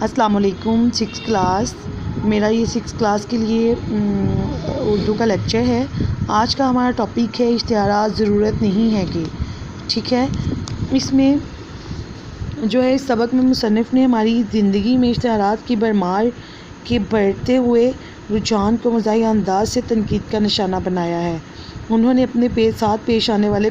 السلام علیکم. 6 کلاس میرا یہ 6 کلاس کے لیے اردو کا لیکچر ہے. آج کا ہمارا ٹاپک ہے اشتہارات ضرورت نہیں ہے کہ. ٹھیک ہے، اس میں جو ہے اس سبق میں مصنف نے ہماری زندگی میں اشتہارات کی بھرمار کے بڑھتے ہوئے رجحان کو مزاحیہ انداز سے تنقید کا نشانہ بنایا ہے. انہوں نے اپنے ساتھ پیش آنے والے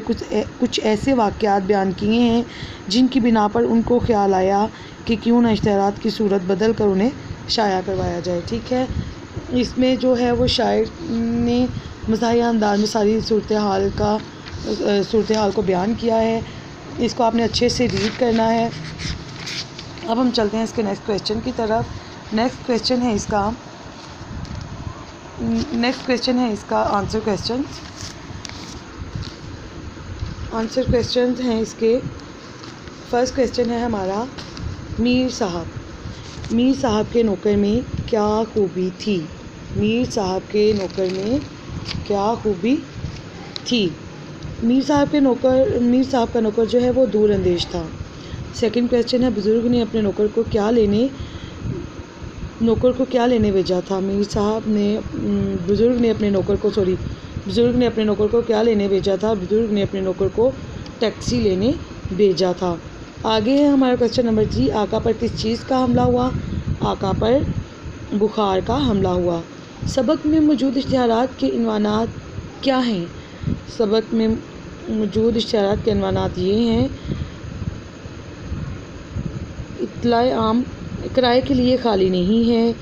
کچھ ایسے واقعات بیان کیے ہیں جن کی بنا پر ان کو خیال آیا کہ کیوں نہ اشتہارات کی صورت بدل کر انہیں شائع کروایا جائے. ٹھیک ہے، اس میں جو ہے وہ شاعر نے مزاحیہ انداز میں ساری صورتحال کو بیان کیا ہے. اس کو آپ نے اچھے سے ریڈ کرنا ہے. اب ہم چلتے ہیں اس کے نیکسٹ کویسچن کی طرف. نیکسٹ کویسچن ہے اس کا آنسر کویسچنز ہیں اس کے. فرسٹ کویسچن ہے ہمارا، میر صاحب کے نوکر میں کیا خوبی تھی؟ میر صاحب کے نوکر میں کیا خوبی تھی؟ میر صاحب کا نوکر جو ہے وہ دور اندیش تھا. سیکنڈ کویسچن ہے، بزرگ نے اپنے نوکر کو کیا لینے بھیجا تھا؟ بزرگ نے اپنے نوکر کو کیا لینے بھیجا تھا؟ بزرگ نے اپنے نوکر کو ٹیکسی لینے بھیجا تھا. آگے ہے ہمارا کویسچن نمبر 3، آقا پر کس چیز کا حملہ ہوا؟ آقا پر بخار کا حملہ ہوا. سبق میں موجود اشتہارات کے عنوانات کیا ہیں؟ سبق میں موجود اشتہارات کے عنوانات یہ ہیں: اطلاع عام کرائے کے لیے خالی نہیں ہے،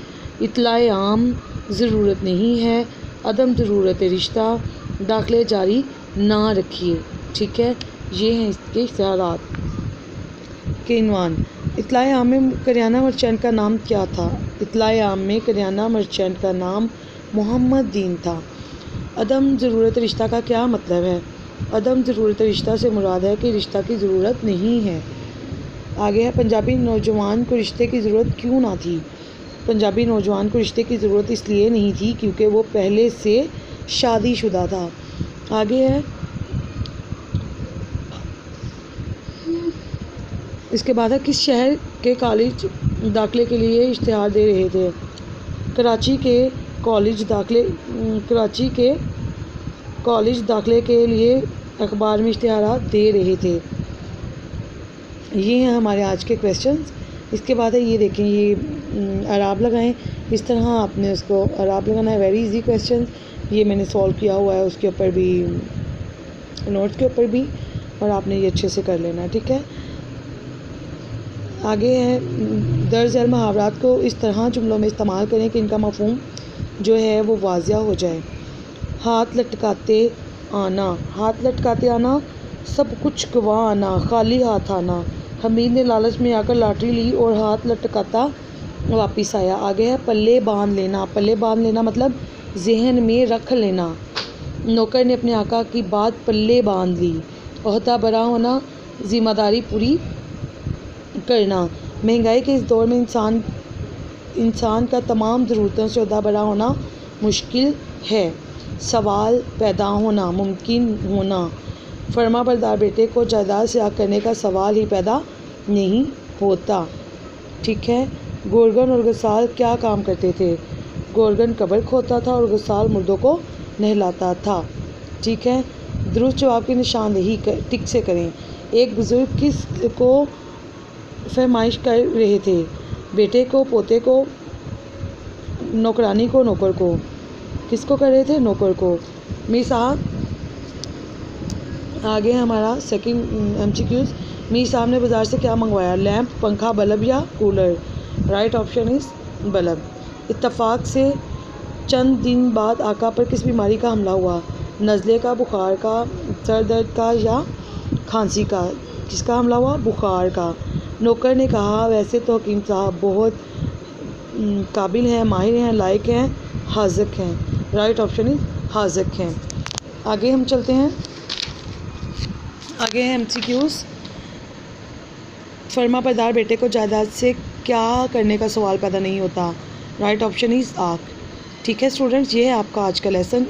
اطلاع عام ضرورت نہیں ہے، عدم ضرورت رشتہ، داخلے جاری نہ رکھیے. ٹھیک ہے، یہ ہیں اس کے اشتہارات کے عنوان. اطلاع عام میں کریانہ مرچینٹ کا نام کیا تھا؟ اطلاع عام میں کریانہ مرچینٹ کا نام محمد دین تھا. عدم ضرورت رشتہ کا کیا مطلب ہے؟ عدم ضرورت رشتہ سے مراد ہے کہ رشتہ کی ضرورت نہیں ہے. آگے ہے، پنجابی نوجوان کو رشتے کی ضرورت کیوں نہ تھی؟ پنجابی نوجوان کو رشتے کی ضرورت اس لیے نہیں تھی کیونکہ وہ پہلے سے شادی شدہ تھا. آگے ہے، اس کے بعد ہے، کس شہر کے کالج داخلے کے لیے اشتہار دے رہے تھے؟ کراچی کے کالج داخلے کے لیے اخبار میں اشتہارات دے رہے تھے. یہ ہیں ہمارے آج کے کویسچنز. اس کے بعد ہے، یہ دیکھیں، یہ اعراب لگائیں. اس طرح آپ نے اس کو اعراب لگانا ہے. ویری ایزی کویسچنز، یہ میں نے سولو کیا ہوا ہے اس کے اوپر بھی، نوٹس کے اوپر بھی، اور آپ نے یہ اچھے سے کر لینا ہے. ٹھیک ہے، آگے ہے، درج ذیل محاورات کو اس طرح جملوں میں استعمال کریں کہ ان کا مفہوم جو ہے وہ واضح ہو جائے. ہاتھ لٹکاتے آنا، سب کچھ گنوا آنا، خالی ہاتھ آنا. حمید نے لالچ میں آ کر لاٹری لی اور ہاتھ لٹکاتا واپس آیا. آگے ہے، پلے باندھ لینا مطلب ذہن میں رکھ لینا. نوکر نے اپنے آقا کی بات پلے باندھ لی. عہدہ برا ہونا، ذمہ داری پوری کرنا. مہنگائی کے اس دور میں انسان کا تمام ضرورتوں سے عہدہ برا ہونا مشکل ہے. سوال پیدا ہونا، ممکن ہونا. فرما بردار بیٹے کو جائیداد سے آگ کرنے کا سوال ہی پیدا نہیں ہوتا. ٹھیک ہے، گورگن اور غسال کیا کام کرتے تھے؟ گورگن قبر کھودتا تھا اور غسال مردوں کو نہلاتا تھا. ٹھیک ہے، درست جواب کی نشاندہی ٹک سے کریں. ایک بزرگ کس کو فرمائش کر رہے تھے؟ بیٹے کو، پوتے کو، نوکرانی کو، نوکر کو. کس کو کر رہے تھے؟ نوکر کو. میر صاحب، آگے ہمارا سیکنڈ MCQs. میر صاحب نے بازار سے کیا منگوایا؟ لیمپ، پنکھا، بلب یا cooler? Right option is bulb. اتفاق سے چند دن بعد آقا پر کس بیماری کا حملہ ہوا؟ نزلے کا، بخار کا، سر درد کا یا کھانسی کا؟ کس کا حملہ ہوا؟ بخار کا. نوکر نے کہا، ویسے تو حکیم صاحب بہت قابل ہیں، ماہر ہیں، لائق ہیں، حاذق ہیں. رائٹ آپشن از حاذق ہیں. آگے ہم چلتے ہیں. آگے ہیں MCQs. فرما بردار بیٹے کو جائیداد سے کیا کرنے کا سوال پیدا نہیں ہوتا؟ رائٹ آپشن از آگ. ٹھیک ہے اسٹوڈنٹس، یہ ہے آپ کا آج کا لیسن.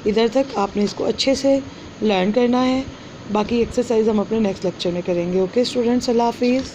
ادھر تک آپ نے اس کو اچھے سے لرن کرنا ہے. باقی ایکسرسائز ہم اپنے نیکسٹ لیکچر میں کریں گے. اوکے اسٹوڈنٹس، اللہ حافظ.